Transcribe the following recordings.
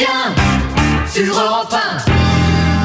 bien sur Europe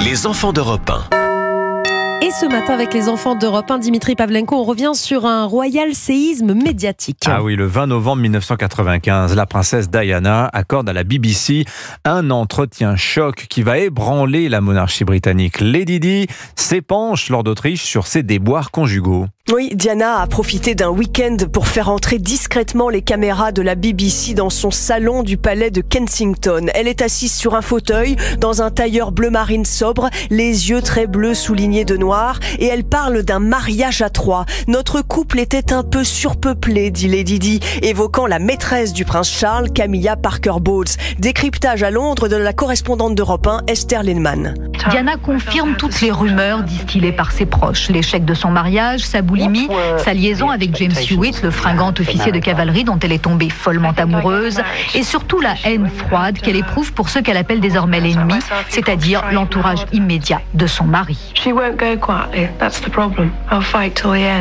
1. Les enfants d'Europe 1. Et ce matin, avec les enfants d'Europe 1, Dimitri Pavlenko, on revient sur un royal séisme médiatique. Ah oui, le 20 novembre 1995, la princesse Diana accorde à la BBC un entretien choc qui va ébranler la monarchie britannique. Lady Di s'épanche lors d'Autriche sur ses déboires conjugaux. Oui, Diana a profité d'un week-end pour faire entrer discrètement les caméras de la BBC dans son salon du palais de Kensington. Elle est assise sur un fauteuil, dans un tailleur bleu marine sobre, les yeux très bleus soulignés de noir, et elle parle d'un mariage à trois. Notre couple était un peu surpeuplé, dit Lady Di, évoquant la maîtresse du prince Charles, Camilla Parker Bowles. Décryptage à Londres de la correspondante d'Europe 1, Esther Lehmann. Diana confirme toutes les rumeurs distillées par ses proches. L'échec de son mariage, sa boulimie, sa liaison avec James Hewitt, le fringant officier de cavalerie dont elle est tombée follement amoureuse, et surtout la haine froide qu'elle éprouve pour ceux qu'elle appelle désormais l'ennemi, c'est-à-dire l'entourage immédiat de son mari.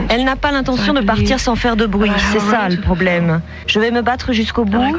Elle n'a pas l'intention de partir sans faire de bruit, c'est ça le problème. Je vais me battre jusqu'au bout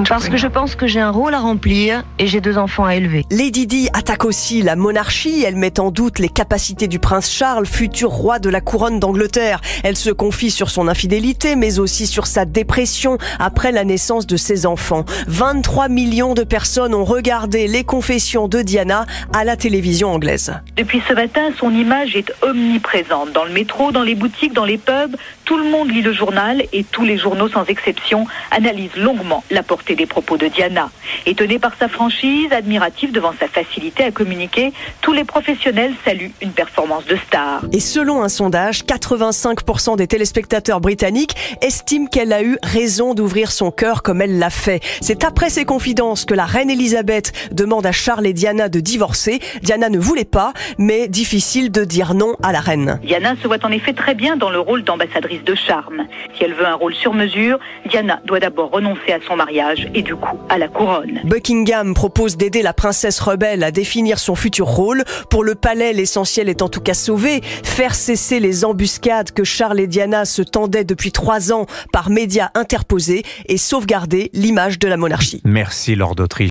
parce que je pense que j'ai un rôle à remplir et j'ai 2 enfants à élever. Lady Di attaque aussi la monarchie. Elle met en doute les capacités du prince Charles, futur roi de la couronne d'Angleterre. Elle se confie sur son infidélité, mais aussi sur sa dépression après la naissance de ses enfants. 23 millions de personnes ont regardé les confessions de Diana à la télévision anglaise. Depuis ce matin, son image est omniprésente. Dans le métro, dans les boutiques, dans les pubs, tout le monde lit le journal et tous les journaux sans exception analysent longuement la portée des propos de Diana. Étonné par sa franchise, admiratif devant sa facilité à communiquer, tous les professionnels saluent une performance de star. Et selon un sondage, 85% des téléspectateurs britanniques estiment qu'elle a eu raison d'ouvrir son cœur comme elle l'a fait. C'est après ces confidences que la reine Elisabeth demande à Charles et Diana de divorcer. Diana ne voulait pas, mais difficile de dire non à la reine. Diana se voit en effet très bien dans le rôle d'ambassadrice de charme. Si elle veut un rôle sur mesure, Diana doit d'abord renoncer à son mariage et du coup à la couronne. Buckingham propose d'aider la princesse rebelle à définir son futur rôle. Pour le palais, l'essentiel est en tout cas sauvé. Faire cesser les embuscades que Charles et Diana se tendaient depuis 3 ans par médias interposés et sauvegarder l'image de la monarchie. Merci Lord d'Autriche.